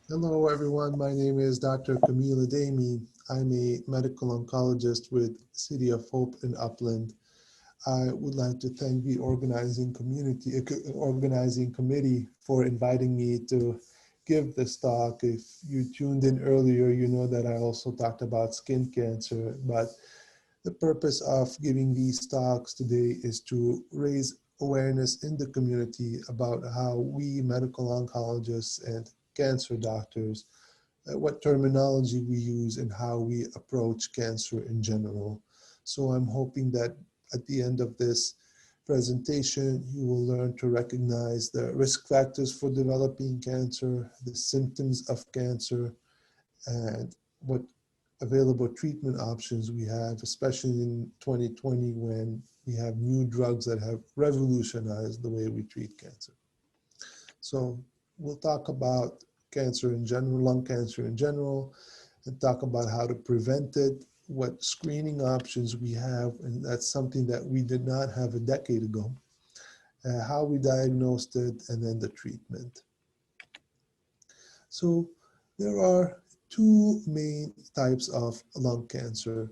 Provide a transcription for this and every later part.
Hello, everyone. My name is Dr. Camila Damey. I'm a medical oncologist with City of Hope in Upland. I would like to thank the organizing committee for inviting me to give this talk. If you tuned in earlier, you know that I also talked about skin cancer, but the purpose of giving these talks today is to raise awareness in the community about how we medical oncologists and cancer doctors, what terminology we use and how we approach cancer in general. So I'm hoping that at the end of this presentation, you will learn to recognize the risk factors for developing cancer, the symptoms of cancer, and what available treatment options we have, especially in 2020 when we have new drugs that have revolutionized the way we treat cancer. So we'll talk about cancer in general, lung cancer in general, and talk about how to prevent it, what screening options we have, and that's something that we did not have a decade ago, how we diagnosed it, and then the treatment. So there are two main types of lung cancer.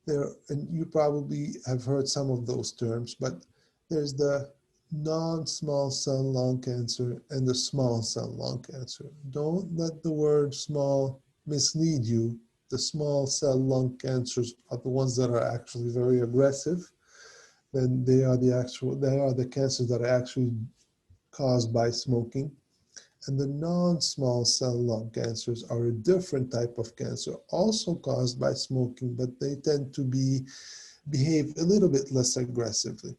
There, and you probably have heard some of those terms, but there's the non-small cell lung cancer and the small cell lung cancer. Don't let the word small mislead you. The small cell lung cancers are the ones that are actually very aggressive. Then they are the cancers that are actually caused by smoking. And the non-small cell lung cancers are a different type of cancer, also caused by smoking, but they tend to behave a little bit less aggressively.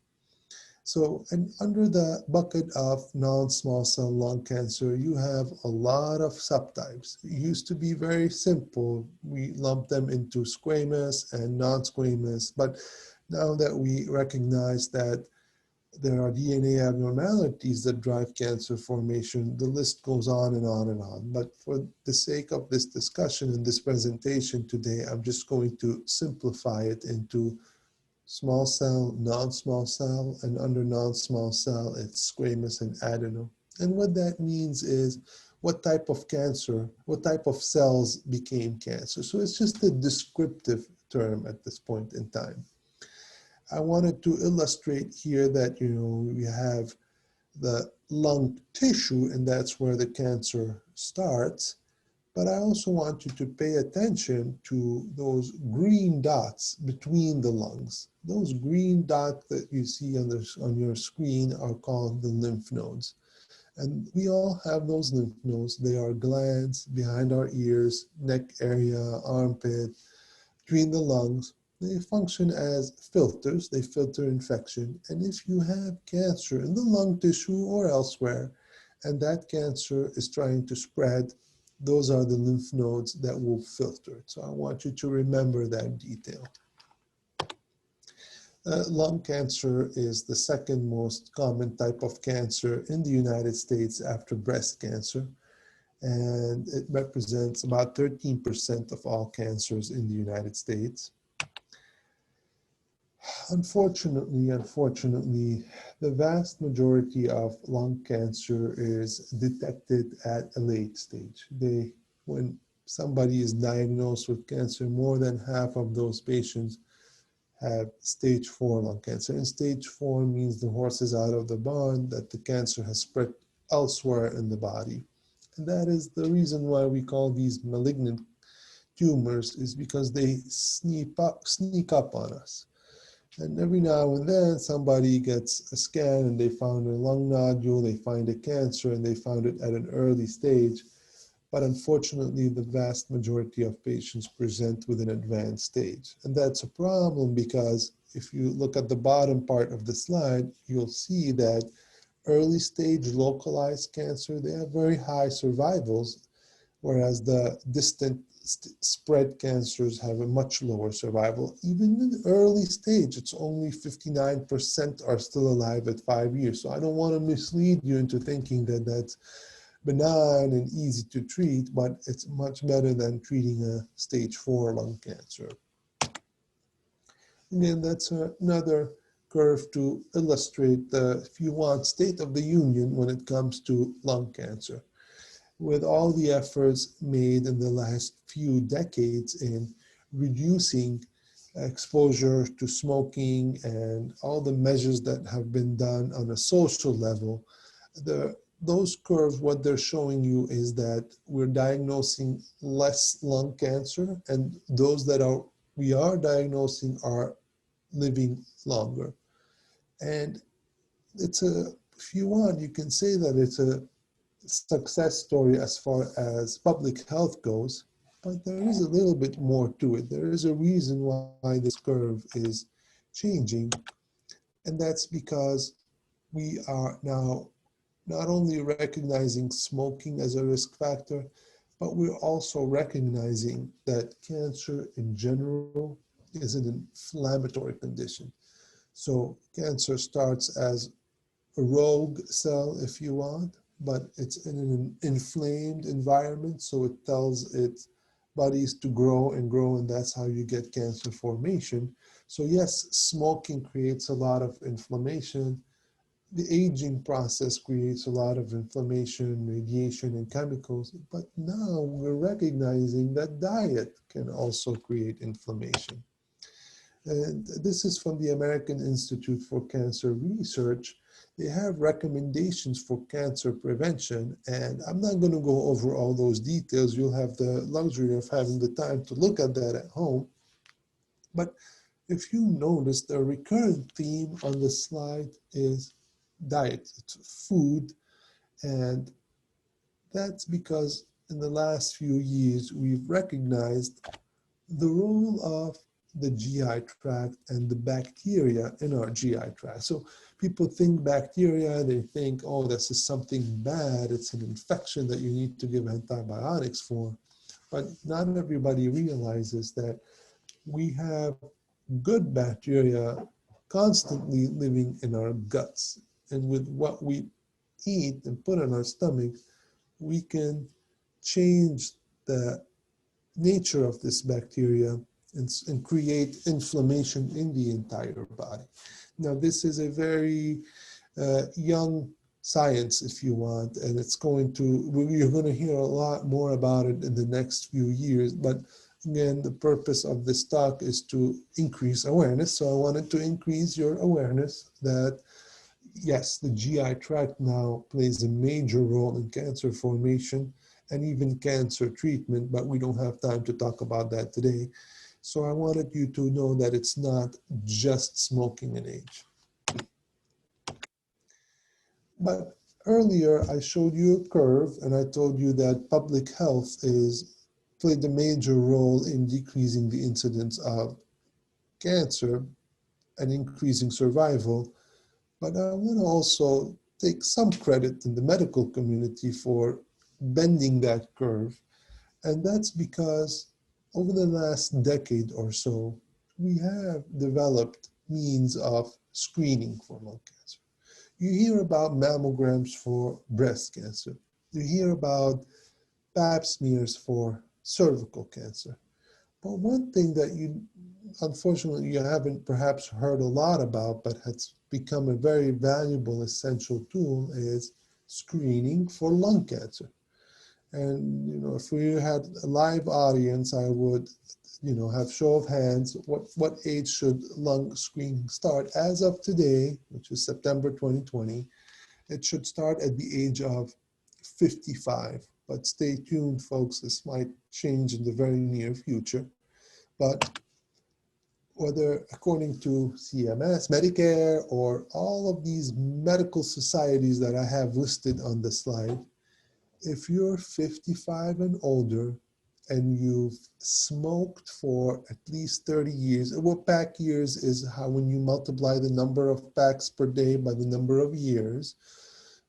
So, and under the bucket of non-small cell lung cancer, you have a lot of subtypes. It used to be very simple. We lump them into squamous and non-squamous, but now that we recognize that there are DNA abnormalities that drive cancer formation, the list goes on and on and on. But for the sake of this discussion and this presentation today, I'm just going to simplify it into small cell, non-small cell, and under non-small cell, it's squamous and adeno. And what that means is what type of cancer, what type of cells became cancer. So it's just a descriptive term at this point in time. I wanted to illustrate here that, we have the lung tissue, and that's where the cancer starts. But I also want you to pay attention to those green dots between the lungs. Those green dots that you see on your screen are called the lymph nodes. And we all have those lymph nodes. They are glands behind our ears, neck area, armpit, between the lungs. They function as filters. They filter infection. And if you have cancer in the lung tissue or elsewhere, and that cancer is trying to spread, those are the lymph nodes that will filter it. So I want you to remember that detail. Lung cancer is the second most common type of cancer in the United States after breast cancer. And it represents about 13% of all cancers in the United States. Unfortunately, the vast majority of lung cancer is detected at a late stage. When somebody is diagnosed with cancer, more than half of those patients have stage 4 lung cancer. And stage 4 means the horse is out of the barn, that the cancer has spread elsewhere in the body. And that is the reason why we call these malignant tumors, is because they sneak up on us. And every now and then somebody gets a scan and they found a lung nodule, they find a cancer, and they found it at an early stage. But unfortunately, the vast majority of patients present with an advanced stage. And that's a problem because if you look at the bottom part of the slide, you'll see that early stage localized cancer, they have very high survivals, whereas the distant spread cancers have a much lower survival. Even in the early stage, it's only 59% are still alive at 5 years. So I don't want to mislead you into thinking that that's benign and easy to treat, but it's much better than treating a stage 4 lung cancer. Again, that's another curve to illustrate the, if you want, state of the union when it comes to lung cancer. with all the efforts made in the last few decades in reducing exposure to smoking and all the measures that have been done on a social level, those curves, what they're showing you is that we're diagnosing less lung cancer, and those that we are diagnosing are living longer. And if you want, you can say that it's a success story as far as public health goes, but there is a little bit more to it. There is a reason why this curve is changing, and that's because we are now not only recognizing smoking as a risk factor, but we're also recognizing that cancer in general is an inflammatory condition. So cancer starts as a rogue cell, if you want, but it's in an inflamed environment, so it tells its bodies to grow and grow, and that's how you get cancer formation. So yes, smoking creates a lot of inflammation. The aging process creates a lot of inflammation, radiation, and chemicals, but now we're recognizing that diet can also create inflammation. And this is from the American Institute for Cancer Research. They have recommendations for cancer prevention, and I'm not going to go over all those details. You'll have the luxury of having the time to look at that at home. But if you notice, the recurrent theme on the slide is diet, it's food, and that's because in the last few years, we've recognized the role of the GI tract and the bacteria in our GI tract. So people think bacteria, they think, oh, this is something bad. It's an infection that you need to give antibiotics for. But not everybody realizes that we have good bacteria constantly living in our guts. And with what we eat and put in our stomach, we can change the nature of this bacteria and create inflammation in the entire body. Now, this is a very young science, if you want, and you're going to hear a lot more about it in the next few years. But again, the purpose of this talk is to increase awareness. So I wanted to increase your awareness that yes, the GI tract now plays a major role in cancer formation and even cancer treatment, but we don't have time to talk about that today. So I wanted you to know that it's not just smoking and age. But earlier I showed you a curve and I told you that public health played a major role in decreasing the incidence of cancer and increasing survival. But I want to also take some credit in the medical community for bending that curve. And that's because over the last decade or so, we have developed means of screening for lung cancer. You hear about mammograms for breast cancer. You hear about pap smears for cervical cancer. But one thing that unfortunately, you haven't perhaps heard a lot about, but has become a very valuable, essential tool is screening for lung cancer. And, if we had a live audience, I would, have show of hands, what age should lung screening start? As of today, which is September 2020, it should start at the age of 55. But stay tuned, folks, this might change in the very near future. But whether according to CMS, Medicare, or all of these medical societies that I have listed on the slide, if you're 55 and older and you've smoked for at least 30 years, what pack years is how when you multiply the number of packs per day by the number of years.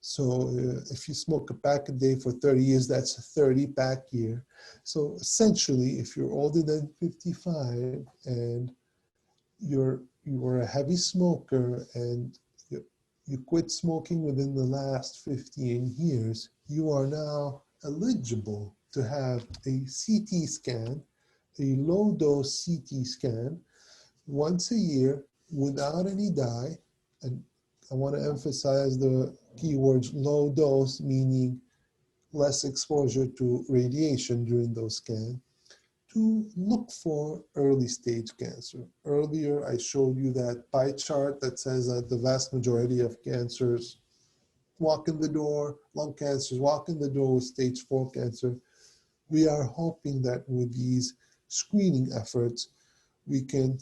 So if you smoke a pack a day for 30 years, that's a 30 pack year. So essentially, if you're older than 55 and you were a heavy smoker and you quit smoking within the last 15 years, you are now eligible to have a CT scan, a low dose CT scan, once a year without any dye. And I want to emphasize the keywords low dose, meaning less exposure to radiation during those scans, to look for early stage cancer. Earlier, I showed you that pie chart that says that the vast majority of cancers walk in the door, lung cancers walk in the door with stage 4 cancer. We are hoping that with these screening efforts, we can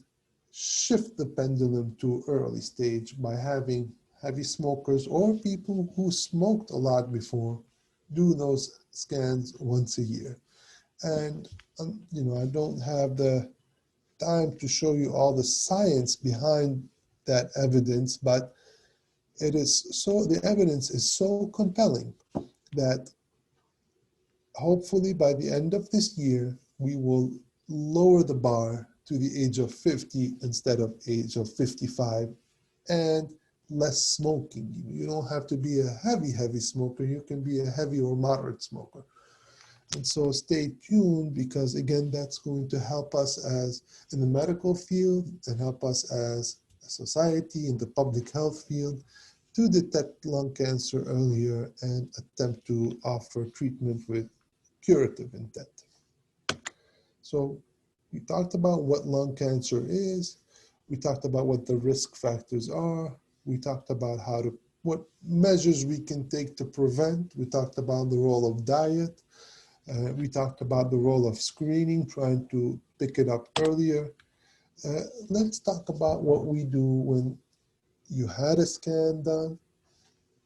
shift the pendulum to early stage by having heavy smokers or people who smoked a lot before do those scans once a year. And I don't have the time to show you all the science behind that evidence, but the evidence is so compelling that hopefully by the end of this year, we will lower the bar to the age of 50 instead of age of 55, and less smoking. You don't have to be a heavy smoker. You can be a heavy or moderate smoker. And so stay tuned, because again, that's going to help us as in the medical field and help us as a society in the public health field to detect lung cancer earlier and attempt to offer treatment with curative intent. So we talked about what lung cancer is. We talked about what the risk factors are. We talked about what measures we can take to prevent. We talked about the role of diet. We talked about the role of screening, trying to pick it up earlier. Let's talk about what we do when you had a scan done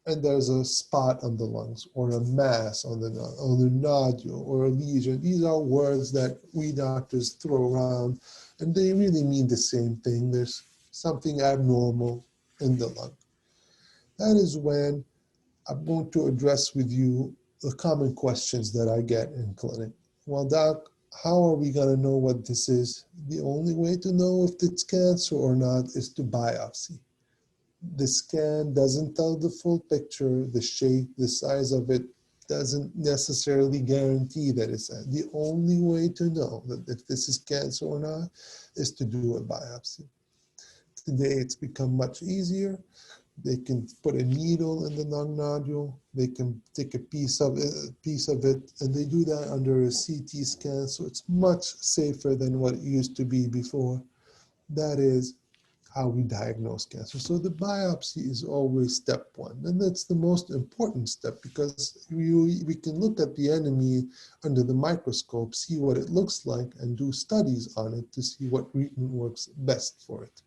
and there's a spot on the lungs or a mass on the nodule or a lesion. These are words that we doctors throw around, and they really mean the same thing. There's something abnormal in the lung. That is when I'm going to address with you the common questions that I get in clinic. Well, doc, how are we going to know what this is? The only way to know if it's cancer or not is to biopsy. The scan doesn't tell the full picture. The shape, the size of it doesn't necessarily guarantee that it's that. The only way to know that if this is cancer or not is to do a biopsy. Today, it's become much easier. They can put a needle in the lung nodule. They can take a piece of it, and they do that under a CT scan. So it's much safer than what it used to be before. That is how we diagnose cancer. So the biopsy is always step one, and that's the most important step, because we can look at the enemy under the microscope, see what it looks like, and do studies on it to see what treatment works best for it.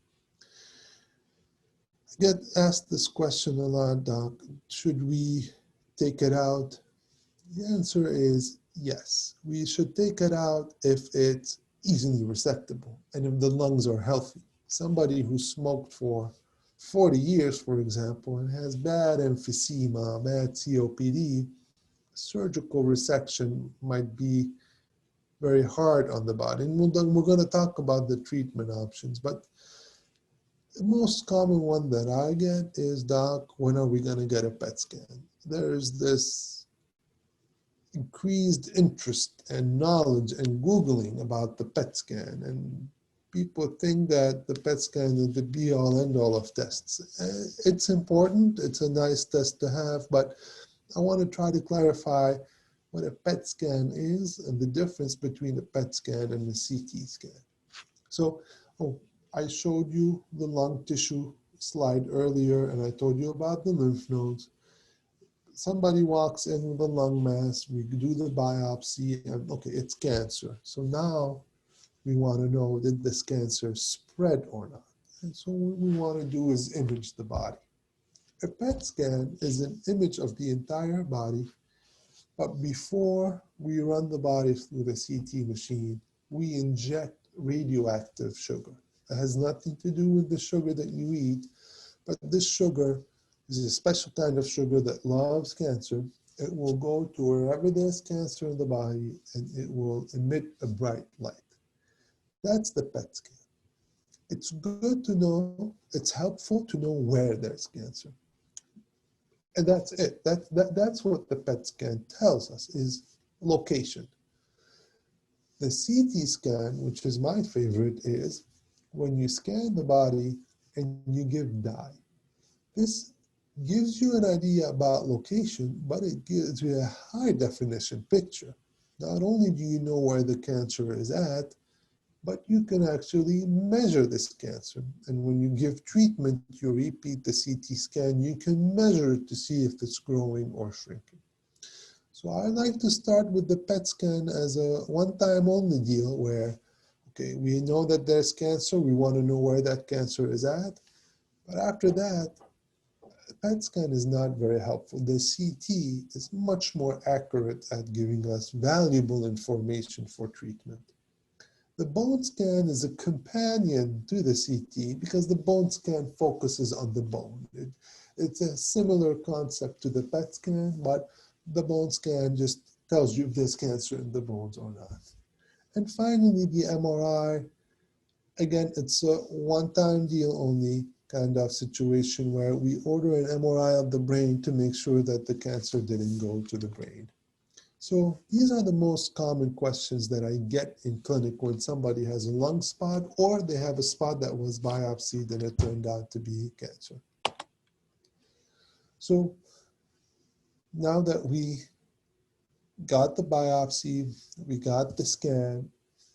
I get asked this question a lot, Doc. Should we take it out? The answer is yes. We should take it out if it's easily resectable and if the lungs are healthy. Somebody who smoked for 40 years, for example, and has bad emphysema, bad COPD, surgical resection might be very hard on the body. And we're going to talk about the treatment options, but the most common one that I get is, doc, when are we going to get a PET scan? There's this increased interest and knowledge and Googling about the PET scan, and people think that the PET scan is the be-all, end-all of tests. It's important. It's a nice test to have, but I want to try to clarify what a PET scan is and the difference between a PET scan and a CT scan. So, I showed you the lung tissue slide earlier, and I told you about the lymph nodes. Somebody walks in with a lung mass, we do the biopsy, and okay, it's cancer. So now we want to know, did this cancer spread or not? And so what we want to do is image the body. A PET scan is an image of the entire body, but before we run the body through the CT machine, we inject radioactive sugar. It has nothing to do with the sugar that you eat, but this sugar is a special kind of sugar that loves cancer. It will go to wherever there's cancer in the body, and it will emit a bright light. That's the PET scan. It's good to know, it's helpful to know where there's cancer. And that's it. That's what the PET scan tells us, is location. The CT scan, which is my favorite, is when you scan the body and you give dye. This gives you an idea about location, but it gives you a high definition picture. Not only do you know where the cancer is at, but you can actually measure this cancer. And when you give treatment, you repeat the CT scan, you can measure it to see if it's growing or shrinking. So I like to start with the PET scan as a one-time only deal where, okay, we know that there's cancer, we want to know where that cancer is at, but after that, the PET scan is not very helpful. The CT is much more accurate at giving us valuable information for treatment. The bone scan is a companion to the CT because the bone scan focuses on the bone. It's a similar concept to the PET scan, but the bone scan just tells you if there's cancer in the bones or not. And finally, the MRI. Again, it's a one-time deal only kind of situation where we order an MRI of the brain to make sure that the cancer didn't go to the brain. So these are the most common questions that I get in clinic when somebody has a lung spot or they have a spot that was biopsied and it turned out to be cancer. So now that we got the biopsy, we got the scan,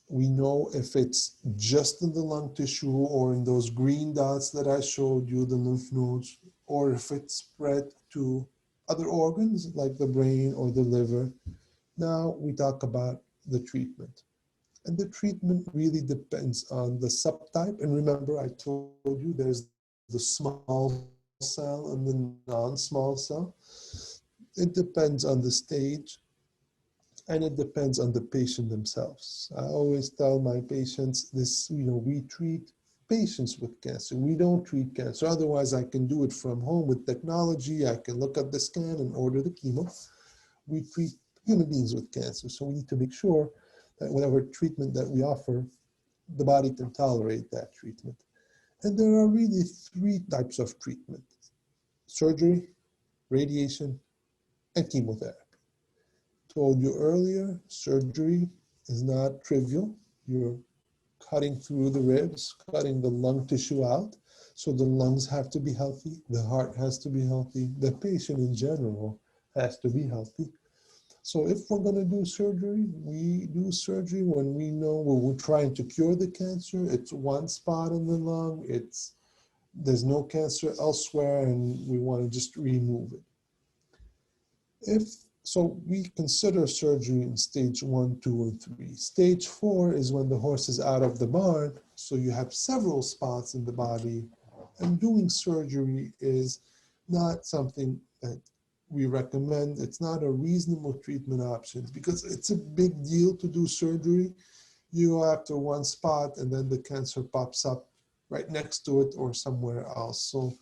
we know if it's just in the lung tissue or in those green dots that I showed you, the lymph nodes, or if it's spread to other organs like the brain or the liver. Now we talk about the treatment. And the treatment really depends on the subtype. And remember, I told you there's the small cell and the non-small cell. It depends on the stage and it depends on the patient themselves. I always tell my patients this, we treat patients with cancer. We don't treat cancer. Otherwise, I can do it from home with technology. I can look at the scan and order the chemo. We treat human beings with cancer. So we need to make sure that whatever treatment that we offer, the body can tolerate that treatment. And there are really three types of treatment: surgery, radiation, and chemotherapy. Told you earlier, surgery is not trivial. You're cutting through the ribs, cutting the lung tissue out. So the lungs have to be healthy, the heart has to be healthy, the patient in general has to be healthy. So if we're going to do surgery, we do surgery when we know we're trying to cure the cancer. It's one spot in the lung. There's no cancer elsewhere, and we want to just remove it. So we consider surgery in stage 1, 2, and 3. Stage 4 is when the horse is out of the barn, so you have several spots in the body, and doing surgery is not something that we recommend. It's not a reasonable treatment option because it's a big deal to do surgery. You go after one spot and then the cancer pops up right next to it or somewhere else. So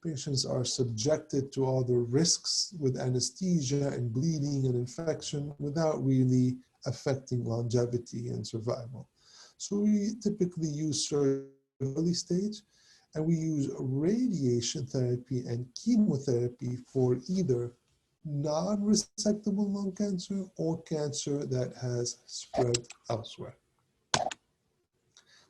patients are subjected to all the risks with anesthesia and bleeding and infection without really affecting longevity and survival. So we typically use surgery early stage, and we use radiation therapy and chemotherapy for either non-resectable lung cancer or cancer that has spread elsewhere.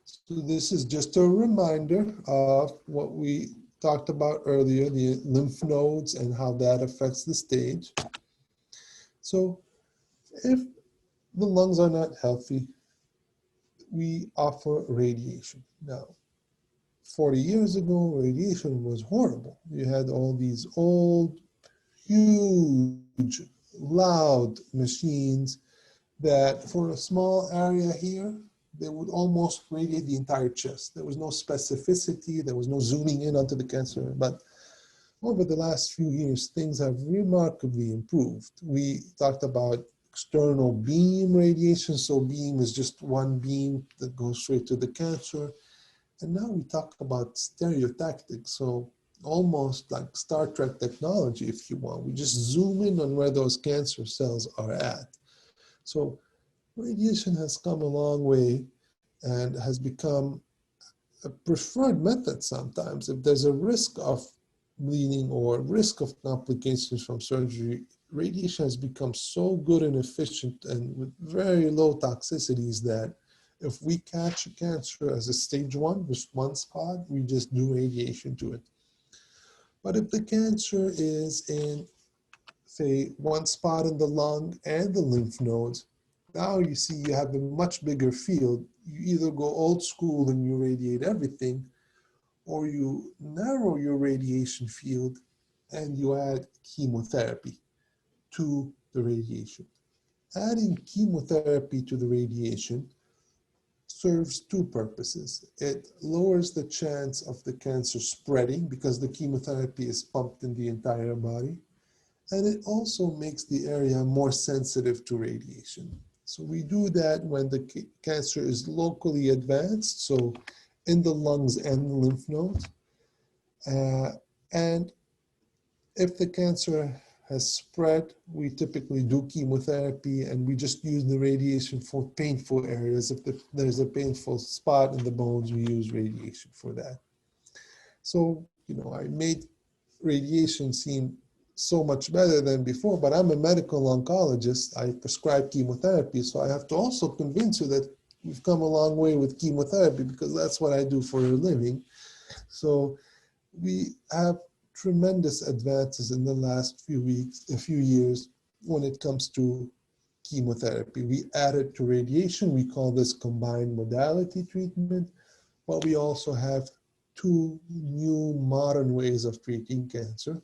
So this is just a reminder of what we talked about earlier, the lymph nodes and how that affects the stage. So if the lungs are not healthy, we offer radiation. Now, 40 years ago, radiation was horrible. You had all these old, huge, loud machines that for a small area here, they would almost radiate the entire chest. There was no specificity, there was no zooming in onto the cancer. But over the last few years, things have remarkably improved. We talked about external beam radiation. So beam is just one beam that goes straight to the cancer. And now we talk about stereotactic. So almost like Star Trek technology, if you want. We just zoom in on where those cancer cells are at. So radiation has come a long way and has become a preferred method sometimes. If there's a risk of bleeding or risk of complications from surgery, radiation has become so good and efficient and with very low toxicities that if we catch a cancer as a stage 1, just one spot, we just do radiation to it. But if the cancer is in, say, one spot in the lung and the lymph nodes, now you see you have a much bigger field. You either go old school and you radiate everything, or you narrow your radiation field and you add chemotherapy to the radiation. Adding chemotherapy to the radiation serves two purposes. It lowers the chance of the cancer spreading because the chemotherapy is pumped in the entire body. And it also makes the area more sensitive to radiation. So we do that when the cancer is locally advanced, so in the lungs and the lymph nodes. And if the cancer has spread, we typically do chemotherapy and we just use the radiation for painful areas. If there's a painful spot in the bones, we use radiation for that. So, I made radiation seem so much better than before, but I'm a medical oncologist. I prescribe chemotherapy, so I have to also convince you that we've come a long way with chemotherapy because that's what I do for a living. So we have tremendous advances in the last few years when it comes to chemotherapy. We added to radiation. We call this combined modality treatment, but we also have two new modern ways of treating cancer.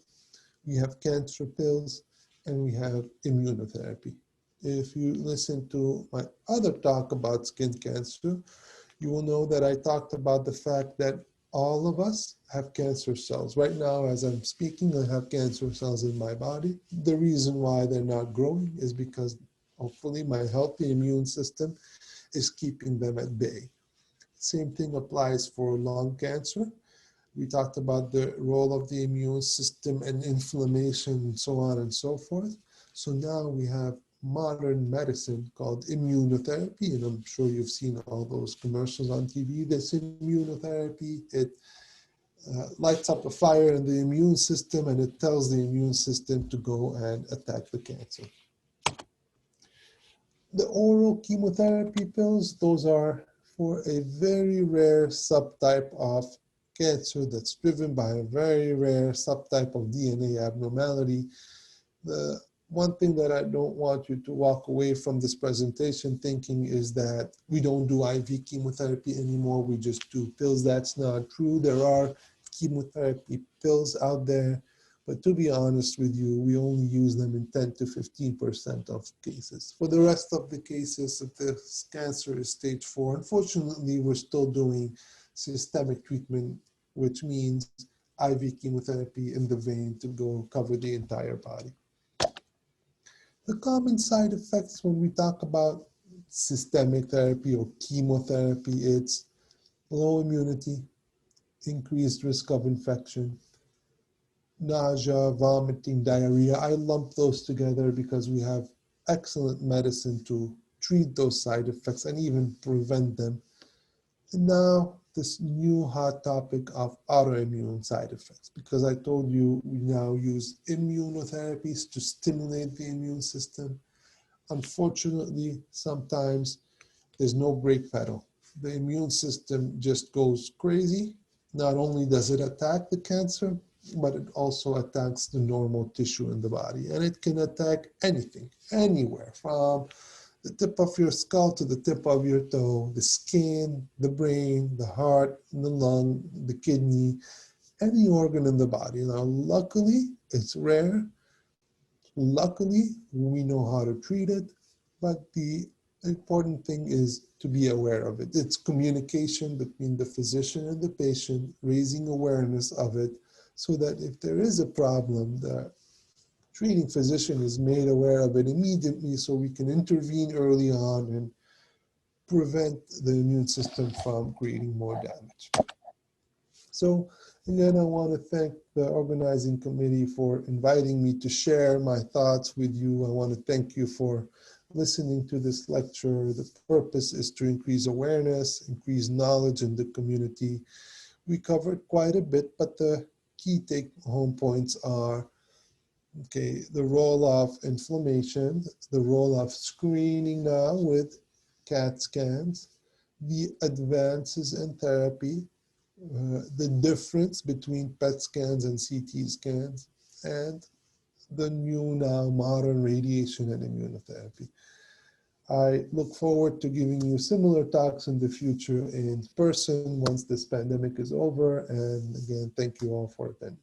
We have cancer pills and we have immunotherapy. If you listen to my other talk about skin cancer, you will know that I talked about the fact that all of us have cancer cells. Right now, as I'm speaking, I have cancer cells in my body. The reason why they're not growing is because hopefully my healthy immune system is keeping them at bay. Same thing applies for lung cancer. We talked about the role of the immune system and inflammation and so on and so forth. So now we have modern medicine called immunotherapy, and I'm sure you've seen all those commercials on TV. This immunotherapy, it lights up a fire in the immune system and it tells the immune system to go and attack the cancer. The oral chemotherapy pills, those are for a very rare subtype of cancer that's driven by a very rare subtype of DNA abnormality. The one thing that I don't want you to walk away from this presentation thinking is that we don't do IV chemotherapy anymore, we just do pills. That's not true. There are chemotherapy pills out there, but to be honest with you, we only use them in 10 to 15% of cases. For the rest of the cases, if the cancer is stage 4, unfortunately, we're still doing systemic treatment, which means IV chemotherapy in the vein to go cover the entire body. The common side effects when we talk about systemic therapy or chemotherapy, it's low immunity, increased risk of infection, nausea, vomiting, diarrhea. I lump those together because we have excellent medicine to treat those side effects and even prevent them. And now this new hot topic of autoimmune side effects, because I told you we now use immunotherapies to stimulate the immune system. Unfortunately, sometimes there's no brake pedal. The immune system just goes crazy. Not only does it attack the cancer, but it also attacks the normal tissue in the body. And it can attack anything, anywhere, from the tip of your skull to the tip of your toe, the skin, the brain, the heart, the lung, the kidney, any organ in the body. Now, luckily, it's rare. Luckily, we know how to treat it, but the important thing is to be aware of it. It's communication between the physician and the patient, raising awareness of it, so that if there is a problem, the treating physician is made aware of it immediately so we can intervene early on and prevent the immune system from creating more damage. So again, I want to thank the organizing committee for inviting me to share my thoughts with you. I want to thank you for listening to this lecture. The purpose is to increase awareness, increase knowledge in the community. We covered quite a bit, but the key take-home points are, okay, the role of inflammation, the role of screening now with CAT scans, the advances in therapy, the difference between PET scans and CT scans, and the new now modern radiation and immunotherapy. I look forward to giving you similar talks in the future in person once this pandemic is over. And again, thank you all for attending.